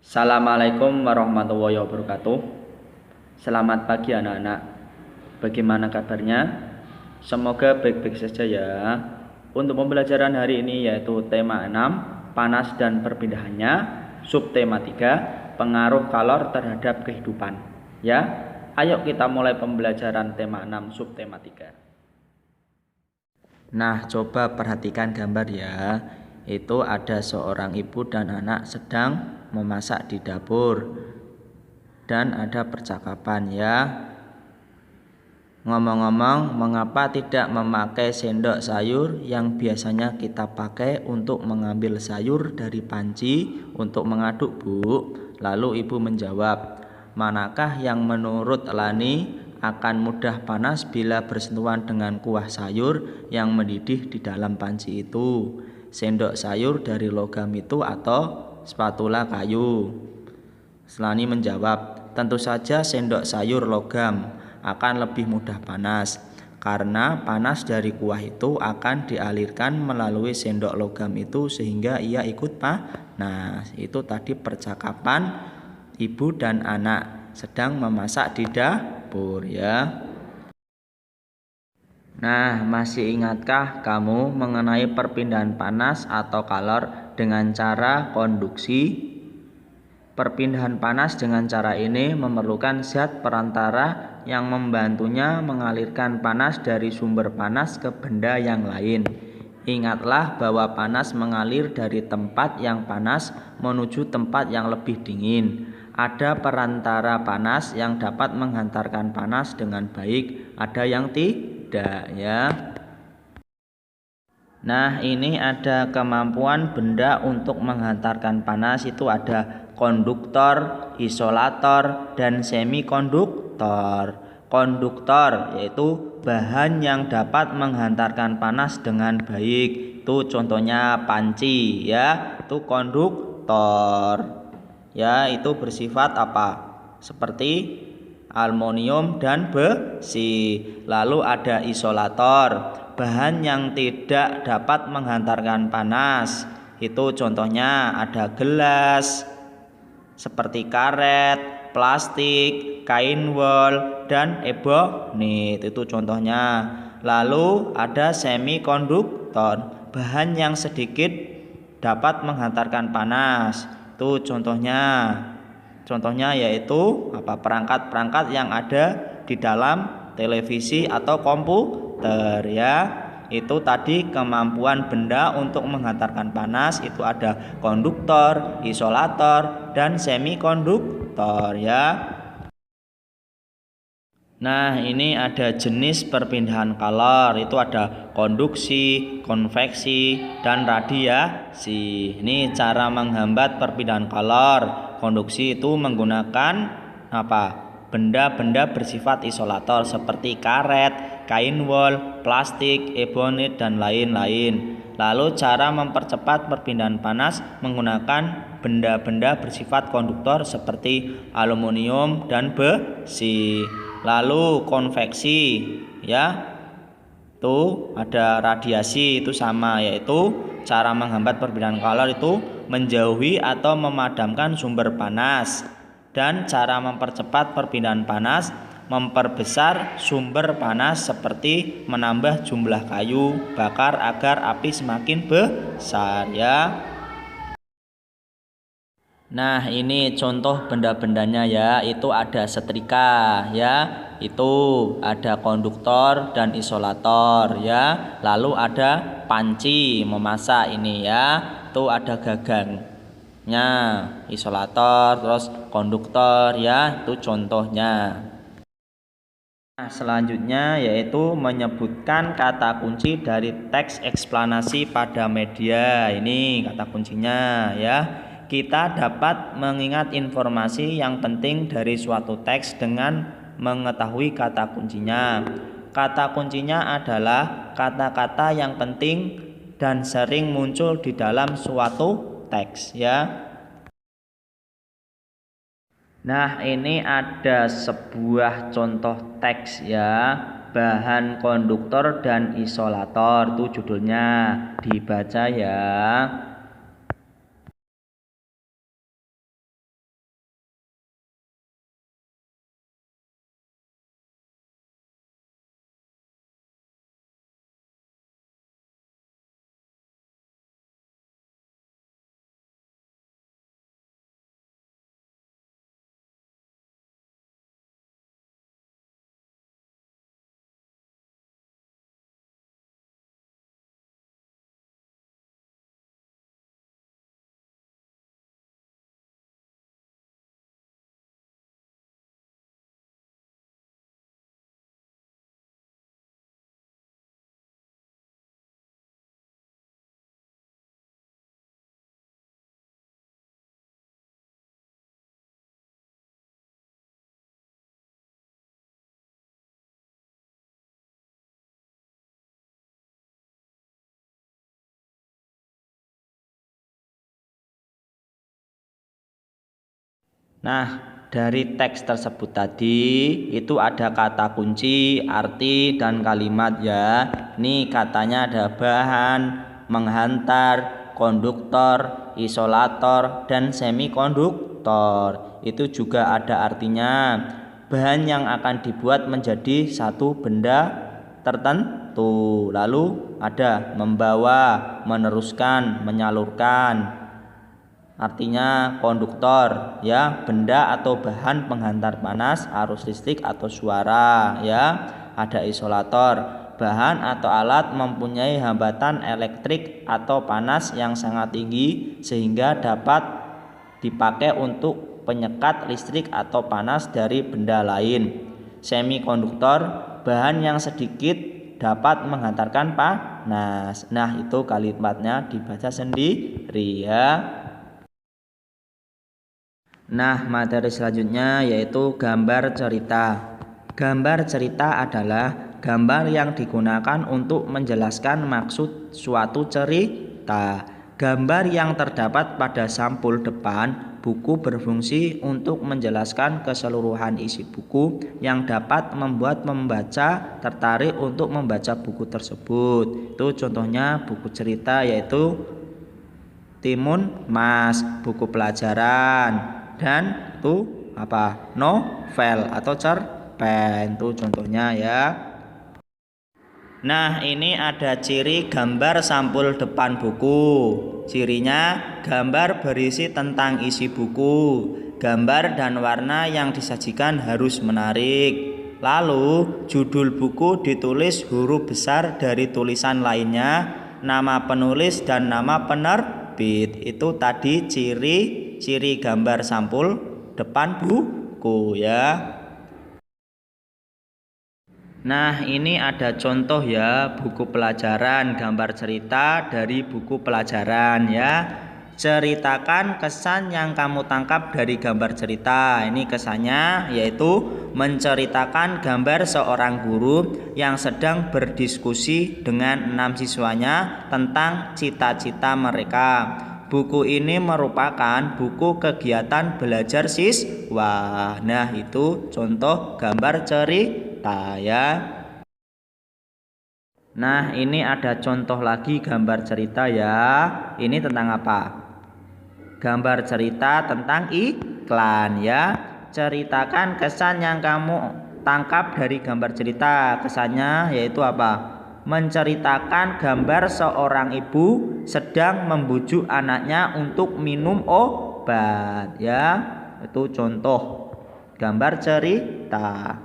Assalamualaikum warahmatullahi wabarakatuh. Selamat pagi anak-anak. Bagaimana kabarnya? Semoga baik-baik saja ya. Untuk pembelajaran hari ini yaitu tema 6, panas dan perpindahannya, subtema 3, pengaruh kalor terhadap kehidupan. Ya, ayo kita mulai pembelajaran tema 6 subtema 3. Nah, coba perhatikan gambar ya. Itu ada seorang ibu dan anak sedang memasak di dapur. Dan ada percakapan ya. Ngomong-ngomong, mengapa tidak memakai sendok sayur yang biasanya kita pakai untuk mengambil sayur dari panci untuk mengaduk, Bu? Lalu ibu menjawab, manakah yang menurut Lani akan mudah panas bila bersentuhan dengan kuah sayur yang mendidih di dalam panci itu? Sendok sayur dari logam itu atau spatula kayu? Lani menjawab, tentu saja sendok sayur logam akan lebih mudah panas, karena panas dari kuah itu akan dialirkan melalui sendok logam itu sehingga ia ikut panas. Itu tadi percakapan ibu dan anak sedang memasak di dapur ya. Nah, masih ingatkah kamu mengenai perpindahan panas atau kalor dengan cara konduksi? Perpindahan panas dengan cara ini memerlukan zat perantara yang membantunya mengalirkan panas dari sumber panas ke benda yang lain. Ingatlah bahwa panas mengalir dari tempat yang panas menuju tempat yang lebih dingin. Ada perantara panas yang dapat menghantarkan panas dengan baik, ada yang tidak ya. Nah, ini ada kemampuan benda untuk menghantarkan panas, itu ada konduktor, isolator, dan semikonduktor. Konduktor yaitu bahan yang dapat menghantarkan panas dengan baik. Itu contohnya panci ya, itu konduktor. Ya, itu bersifat apa? Seperti aluminium dan besi. Lalu ada isolator, bahan yang tidak dapat menghantarkan panas. Itu contohnya ada gelas, seperti karet, plastik, kain wol, dan ebonit. Itu contohnya. Lalu ada semikonduktor, bahan yang sedikit dapat menghantarkan panas. Itu contohnya yaitu perangkat-perangkat yang ada di dalam televisi atau komputer ya. Itu tadi kemampuan benda untuk menghantarkan panas, itu ada konduktor, isolator, dan semikonduktor ya. Nah, ini ada jenis perpindahan kalor, itu ada konduksi, konveksi, dan radiasi. Ini cara menghambat perpindahan kalor. Konduksi itu menggunakan benda-benda bersifat isolator seperti karet, kain wol, plastik, ebonit, dan lain-lain. Lalu cara mempercepat perpindahan panas menggunakan benda-benda bersifat konduktor seperti aluminium dan besi. Lalu konveksi ya, itu ada radiasi, itu sama, yaitu cara menghambat perpindahan kalor itu menjauhi atau memadamkan sumber panas. Dan cara mempercepat perpindahan panas memperbesar sumber panas seperti menambah jumlah kayu bakar agar api semakin besar ya. Nah, ini contoh benda-bendanya ya. Itu ada setrika ya, itu ada konduktor dan isolator ya. Lalu ada panci memasak ini ya. Itu ada gagangnya, isolator, terus konduktor ya. Itu contohnya. Nah, selanjutnya yaitu menyebutkan kata kunci dari teks eksplanasi pada media. Ini kata kuncinya ya. Kita dapat mengingat informasi yang penting dari suatu teks dengan mengetahui kata kuncinya. Kata kuncinya adalah kata-kata yang penting dan sering muncul di dalam suatu teks ya. Nah, ini ada sebuah contoh teks ya, bahan konduktor dan isolator, itu judulnya, dibaca ya. Nah, dari teks tersebut tadi itu ada kata kunci, arti, dan kalimat ya. Ini katanya ada bahan, menghantar, konduktor, isolator, dan semikonduktor. Itu juga ada artinya. Bahan yang akan dibuat menjadi satu benda tertentu. Lalu ada membawa, meneruskan, menyalurkan. Artinya konduktor ya, benda atau bahan penghantar panas, arus listrik atau suara ya. Ada isolator, bahan atau alat mempunyai hambatan elektrik atau panas yang sangat tinggi sehingga dapat dipakai untuk penyekat listrik atau panas dari benda lain. Semikonduktor, bahan yang sedikit dapat menghantarkan panas. Nah, itu kalimatnya dibaca sendiri ya. Nah, materi selanjutnya yaitu gambar cerita. Gambar cerita adalah gambar yang digunakan untuk menjelaskan maksud suatu cerita. Gambar yang terdapat pada sampul depan buku berfungsi untuk menjelaskan keseluruhan isi buku yang dapat membuat pembaca tertarik untuk membaca buku tersebut. Itu contohnya buku cerita yaitu Timun Mas, buku pelajaran, dan itu apa? Novel atau cerpen. Itu contohnya ya. Nah, ini ada ciri gambar sampul depan buku. Cirinya gambar berisi tentang isi buku. Gambar dan warna yang disajikan harus menarik. Lalu judul buku ditulis huruf besar dari tulisan lainnya, nama penulis dan nama penerbit. Itu tadi ciri gambar sampul depan buku ya. Nah, ini ada contoh ya, buku pelajaran, gambar cerita dari buku pelajaran ya. Ceritakan kesan yang kamu tangkap dari gambar cerita. Ini kesannya yaitu menceritakan gambar seorang guru yang sedang berdiskusi dengan 6 siswanya tentang cita-cita mereka. Buku ini merupakan buku kegiatan belajar siswa. Nah, itu contoh gambar cerita ya. Nah, ini ada contoh lagi gambar cerita ya. Ini tentang apa? Gambar cerita tentang iklan ya. Ceritakan kesan yang kamu tangkap dari gambar cerita. Kesannya yaitu apa? Menceritakan gambar seorang ibu sedang membujuk anaknya untuk minum obat ya. Itu contoh gambar cerita.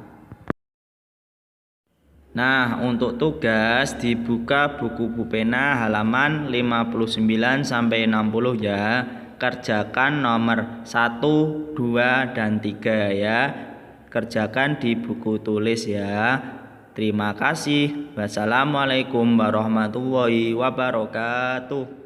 Nah, untuk tugas dibuka buku pena halaman 59 sampai 60 ya. Kerjakan nomor 1, 2, dan 3 ya. Kerjakan di buku tulis ya. Terima kasih. Wassalamualaikum warahmatullahi wabarakatuh.